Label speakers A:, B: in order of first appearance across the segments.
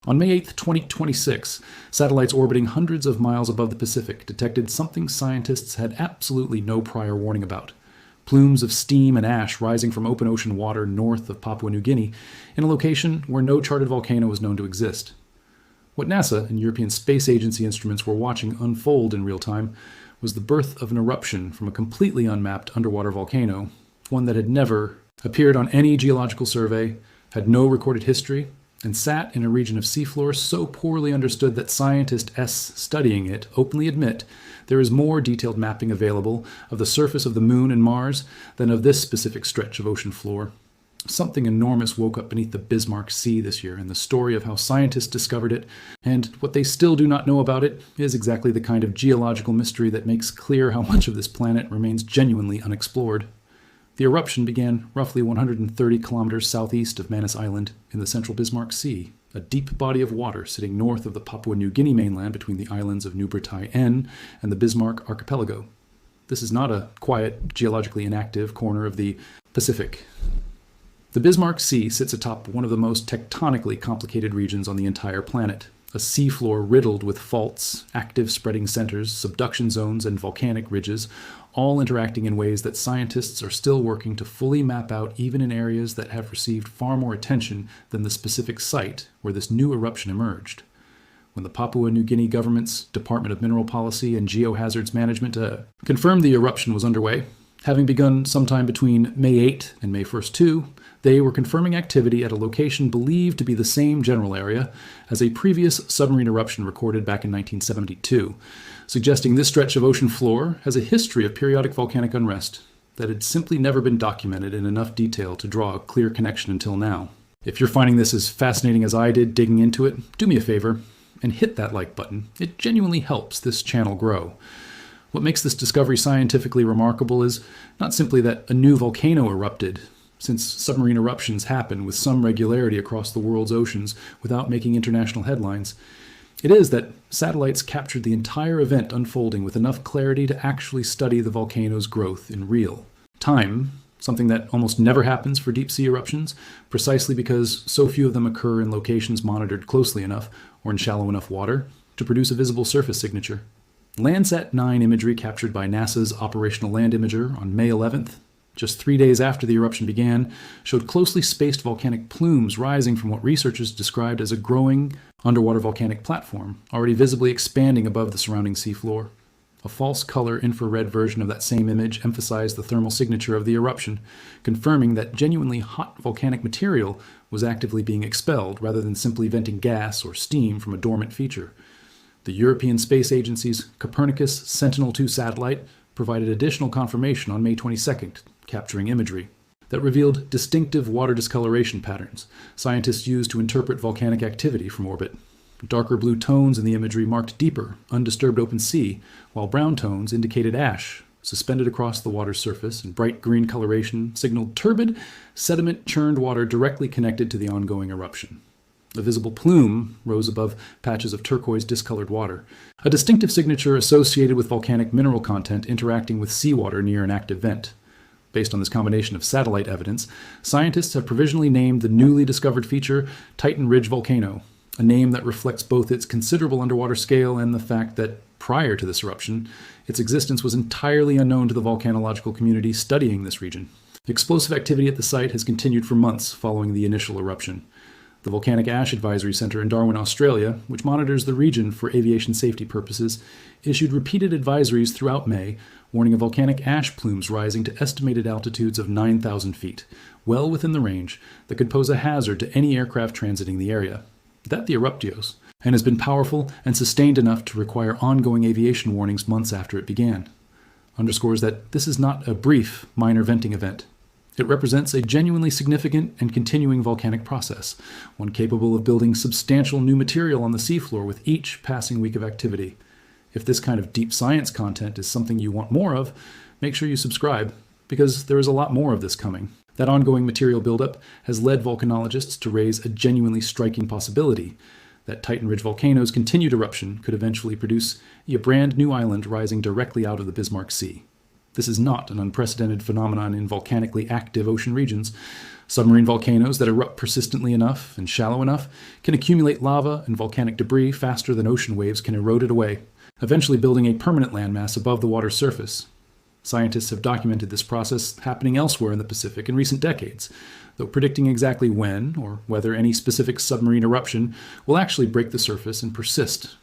A: On May 8, 2026, satellites orbiting hundreds of miles above the Pacific detected something scientists had absolutely no prior warning about. Plumes of steam and ash rising from open ocean water north of Papua New Guinea, in a location where no charted volcano was known to exist. What NASA and European Space Agency instruments were watching unfold in real time was the birth of an eruption from a completely unmapped underwater volcano, one that had never appeared on any geological survey, had no recorded history, and sat in a region of seafloor so poorly understood that scientists studying it openly admit there is more detailed mapping available of the surface of the Moon and Mars than of this specific stretch of ocean floor. Something enormous woke up beneath the Bismarck Sea this year, and the story of how scientists discovered it, and what they still do not know about it, is exactly the kind of geological mystery that makes clear how much of this planet remains genuinely unexplored. The eruption began roughly 130 kilometers southeast of Manus Island in the central Bismarck Sea, a deep body of water sitting north of the Papua New Guinea mainland between the islands of New Britai N and the Bismarck Archipelago. This is not a quiet, geologically inactive corner of the Pacific. The Bismarck Sea sits atop one of the most tectonically complicated regions on the entire planet, a seafloor riddled with faults, active spreading centers, subduction zones, and volcanic ridges, all interacting in ways that scientists are still working to fully map out, even in areas that have received far more attention than the specific site where this new eruption emerged. When the Papua New Guinea government's Department of Mineral Policy and Geohazards Management confirmed the eruption was underway, having begun sometime between May 8 and May 1st too, they were confirming activity at a location believed to be the same general area as a previous submarine eruption recorded back in 1972, suggesting this stretch of ocean floor has a history of periodic volcanic unrest that had simply never been documented in enough detail to draw a clear connection until now. If you're finding this as fascinating as I did digging into it, do me a favor and hit that like button. It genuinely helps this channel grow. What makes this discovery scientifically remarkable is not simply that a new volcano erupted, since submarine eruptions happen with some regularity across the world's oceans without making international headlines. It is that satellites captured the entire event unfolding with enough clarity to actually study the volcano's growth in real time, something that almost never happens for deep-sea eruptions, precisely because so few of them occur in locations monitored closely enough or in shallow enough water to produce a visible surface signature. Landsat 9 imagery captured by NASA's Operational Land Imager on May 11th, just 3 days after the eruption began, showed closely spaced volcanic plumes rising from what researchers described as a growing underwater volcanic platform, already visibly expanding above the surrounding seafloor. A false color infrared version of that same image emphasized the thermal signature of the eruption, confirming that genuinely hot volcanic material was actively being expelled rather than simply venting gas or steam from a dormant feature. The European Space Agency's Copernicus Sentinel-2 satellite provided additional confirmation on May 22nd, capturing imagery that revealed distinctive water discoloration patterns scientists used to interpret volcanic activity from orbit. Darker blue tones in the imagery marked deeper, undisturbed open sea, while brown tones indicated ash suspended across the water's surface, and bright green coloration signaled turbid, sediment-churned water directly connected to the ongoing eruption. A visible plume rose above patches of turquoise discolored water, a distinctive signature associated with volcanic mineral content interacting with seawater near an active vent. Based on this combination of satellite evidence, scientists have provisionally named the newly discovered feature Titan Ridge Volcano, a name that reflects both its considerable underwater scale and the fact that, prior to this eruption, its existence was entirely unknown to the volcanological community studying this region. Explosive activity at the site has continued for months following the initial eruption. The Volcanic Ash Advisory Centre in Darwin, Australia, which monitors the region for aviation safety purposes, issued repeated advisories throughout May, warning of volcanic ash plumes rising to estimated altitudes of 9,000 feet, well within the range that could pose a hazard to any aircraft transiting the area. That the eruptios, and has been powerful and sustained enough to require ongoing aviation warnings months after it began. Underscores that this is not a brief, minor venting event. It represents a genuinely significant and continuing volcanic process, one capable of building substantial new material on the seafloor with each passing week of activity. If this kind of deep science content is something you want more of, make sure you subscribe, because there is a lot more of this coming. That ongoing material buildup has led volcanologists to raise a genuinely striking possibility that Titan Ridge Volcano's continued eruption could eventually produce a brand new island rising directly out of the Bismarck Sea. This is not an unprecedented phenomenon in volcanically active ocean regions, Submarine volcanoes that erupt persistently enough and shallow enough can accumulate lava and volcanic debris faster than ocean waves can erode it away, eventually building a permanent landmass above the water's surface. Scientists have documented this process happening elsewhere in the Pacific in recent decades, though predicting exactly when or whether any specific submarine eruption will actually break the surface and persist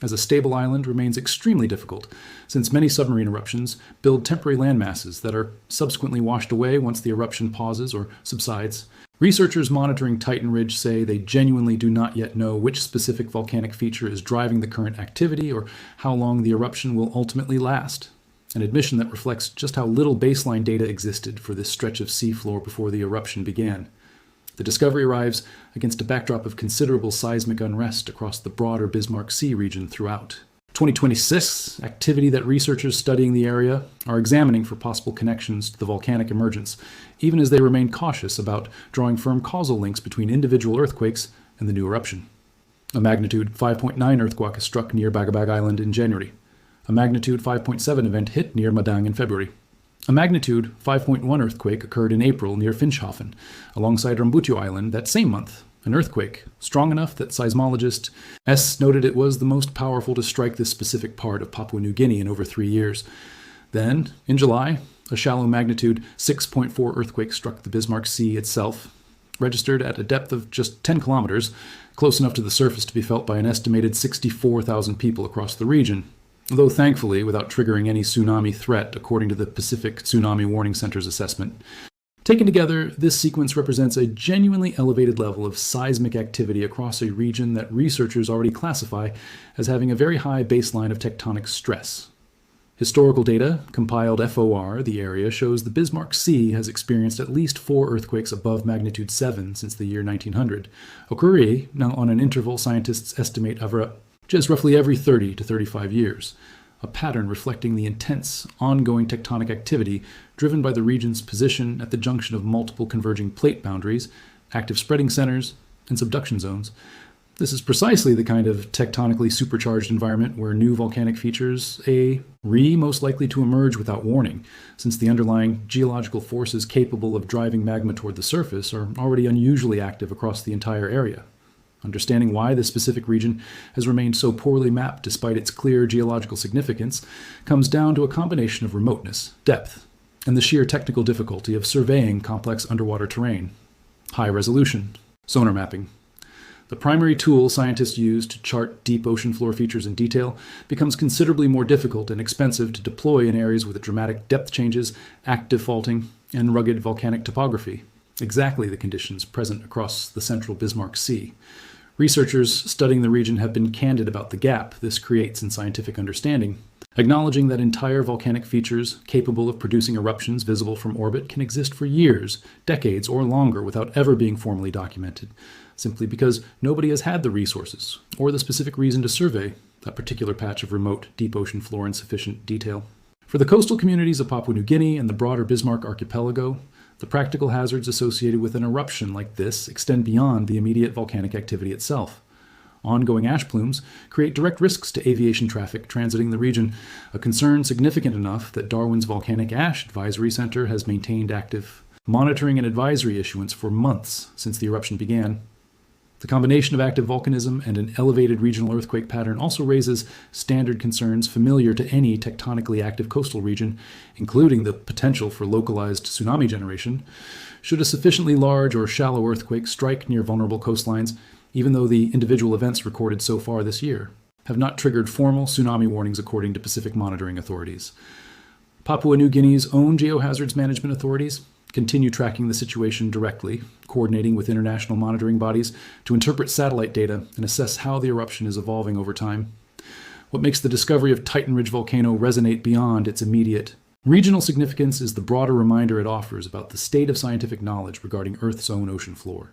A: as a stable island remains extremely difficult, since many submarine eruptions build temporary landmasses that are subsequently washed away once the eruption pauses or subsides. Researchers monitoring Titan Ridge say they genuinely do not yet know which specific volcanic feature is driving the current activity or how long the eruption will ultimately last, an admission that reflects just how little baseline data existed for this stretch of seafloor before the eruption began. The discovery arrives against a backdrop of considerable seismic unrest across the broader Bismarck Sea region throughout 2026, activity that researchers studying the area are examining for possible connections to the volcanic emergence, even as they remain cautious about drawing firm causal links between individual earthquakes and the new eruption. A magnitude 5.9 earthquake struck near Bagabag Island in January. A magnitude 5.7 event hit near Madang in February. A magnitude 5.1 earthquake occurred in April near Finschhafen, alongside Rambutyo Island that same month. An earthquake strong enough that seismologist S noted it was the most powerful to strike this specific part of Papua New Guinea in over 3 years. Then, in July, a shallow magnitude 6.4 earthquake struck the Bismarck Sea itself, registered at a depth of just 10 kilometers, close enough to the surface to be felt by an estimated 64,000 people across the region, though thankfully without triggering any tsunami threat according to the Pacific Tsunami Warning Center's assessment. Taken together, this sequence represents a genuinely elevated level of seismic activity across a region that researchers already classify as having a very high baseline of tectonic stress. Historical data, compiled FOR, the area, shows the Bismarck Sea has experienced at least 4 earthquakes above magnitude 7 since the year 1900, occurring now on an interval scientists estimate of just roughly every 30 to 35 years, a pattern reflecting the intense, ongoing tectonic activity driven by the region's position at the junction of multiple converging plate boundaries, active spreading centers, and subduction zones. This is precisely the kind of tectonically supercharged environment where new volcanic features most likely to emerge without warning, since the underlying geological forces capable of driving magma toward the surface are already unusually active across the entire area. Understanding why this specific region has remained so poorly mapped despite its clear geological significance comes down to a combination of remoteness, depth, and the sheer technical difficulty of surveying complex underwater terrain. High resolution, sonar mapping. The primary tool scientists use to chart deep ocean floor features in detail becomes considerably more difficult and expensive to deploy in areas with dramatic depth changes, active faulting, and rugged volcanic topography, exactly the conditions present across the central Bismarck Sea. Researchers studying the region have been candid about the gap this creates in scientific understanding, acknowledging that entire volcanic features capable of producing eruptions visible from orbit can exist for years, decades, or longer without ever being formally documented, simply because nobody has had the resources or the specific reason to survey that particular patch of remote, deep ocean floor in sufficient detail. For the coastal communities of Papua New Guinea and the broader Bismarck archipelago, the practical hazards associated with an eruption like this extend beyond the immediate volcanic activity itself. Ongoing ash plumes create direct risks to aviation traffic transiting the region, a concern significant enough that Darwin's Volcanic Ash Advisory Center has maintained active monitoring and advisory issuance for months since the eruption began. The combination of active volcanism and an elevated regional earthquake pattern also raises standard concerns familiar to any tectonically active coastal region, including the potential for localized tsunami generation, should a sufficiently large or shallow earthquake strike near vulnerable coastlines, even though the individual events recorded so far this year have not triggered formal tsunami warnings according to Pacific monitoring authorities. Papua New Guinea's own geohazards management authorities continue tracking the situation directly, coordinating with international monitoring bodies to interpret satellite data and assess how the eruption is evolving over time. What makes the discovery of Titan Ridge Volcano resonate beyond its immediate regional significance is the broader reminder it offers about the state of scientific knowledge regarding Earth's own ocean floor.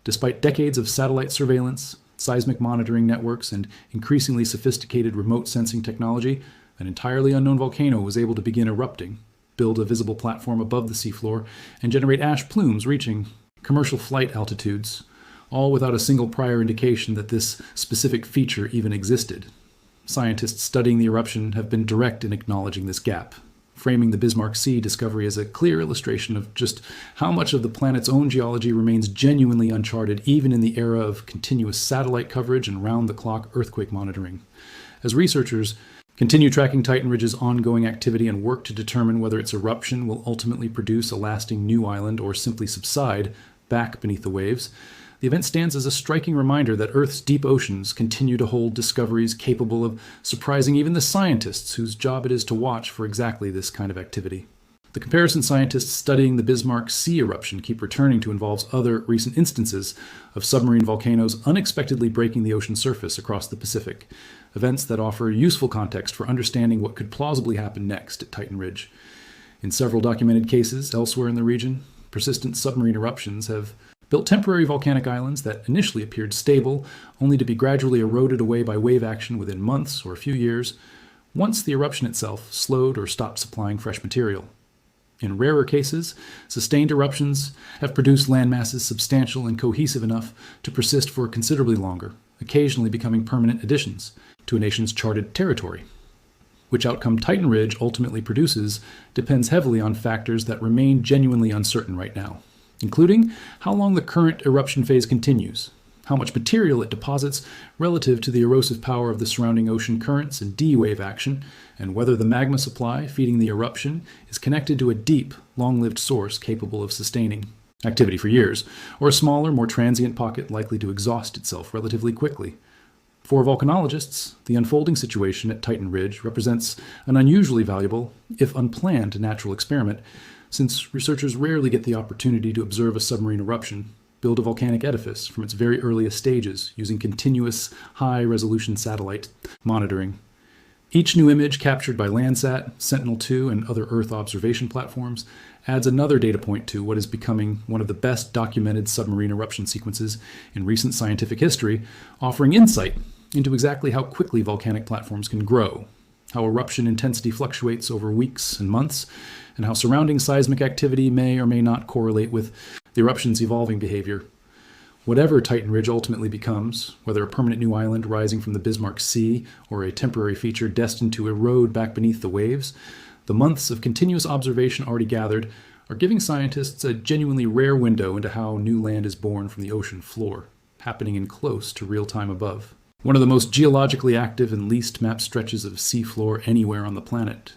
A: Despite decades of satellite surveillance, seismic monitoring networks, and increasingly sophisticated remote sensing technology, an entirely unknown volcano was able to begin erupting, build a visible platform above the seafloor, and generate ash plumes reaching commercial flight altitudes, all without a single prior indication that this specific feature even existed. Scientists studying the eruption have been direct in acknowledging this gap. framing the Bismarck Sea discovery as a clear illustration of just how much of the planet's own geology remains genuinely uncharted, even in the era of continuous satellite coverage and round-the-clock earthquake monitoring. As researchers continue tracking Titan Ridge's ongoing activity and work to determine whether its eruption will ultimately produce a lasting new island or simply subside back beneath the waves, the event stands as a striking reminder that Earth's deep oceans continue to hold discoveries capable of surprising even the scientists whose job it is to watch for exactly this kind of activity. The comparison scientists studying the Bismarck Sea eruption keep returning to involves other recent instances of submarine volcanoes unexpectedly breaking the ocean surface across the Pacific, events that offer useful context for understanding what could plausibly happen next at Titan Ridge. In several documented cases elsewhere in the region, persistent submarine eruptions have built temporary volcanic islands that initially appeared stable, only to be gradually eroded away by wave action within months or a few years, once the eruption itself slowed or stopped supplying fresh material. In rarer cases, sustained eruptions have produced landmasses substantial and cohesive enough to persist for considerably longer, occasionally becoming permanent additions to a nation's charted territory. Which outcome Titan Ridge ultimately produces depends heavily on factors that remain genuinely uncertain right now, including how long the current eruption phase continues, how much material it deposits relative to the erosive power of the surrounding ocean currents and D-wave action, and whether the magma supply feeding the eruption is connected to a deep, long-lived source capable of sustaining activity for years, or a smaller, more transient pocket likely to exhaust itself relatively quickly. For volcanologists, the unfolding situation at Titan Ridge represents an unusually valuable, if unplanned, natural experiment, since researchers rarely get the opportunity to observe a submarine eruption, build a volcanic edifice from its very earliest stages using continuous, high-resolution satellite monitoring. Each new image captured by Landsat, Sentinel-2, and other Earth observation platforms adds another data point to what is becoming one of the best documented submarine eruption sequences in recent scientific history, offering insight into exactly how quickly volcanic platforms can grow, how eruption intensity fluctuates over weeks and months, and how surrounding seismic activity may or may not correlate with the eruption's evolving behavior. Whatever Titan Ridge ultimately becomes, whether a permanent new island rising from the Bismarck Sea or a temporary feature destined to erode back beneath the waves, the months of continuous observation already gathered are giving scientists a genuinely rare window into how new land is born from the ocean floor, happening in close to real time above. One of the most geologically active and least mapped stretches of seafloor anywhere on the planet,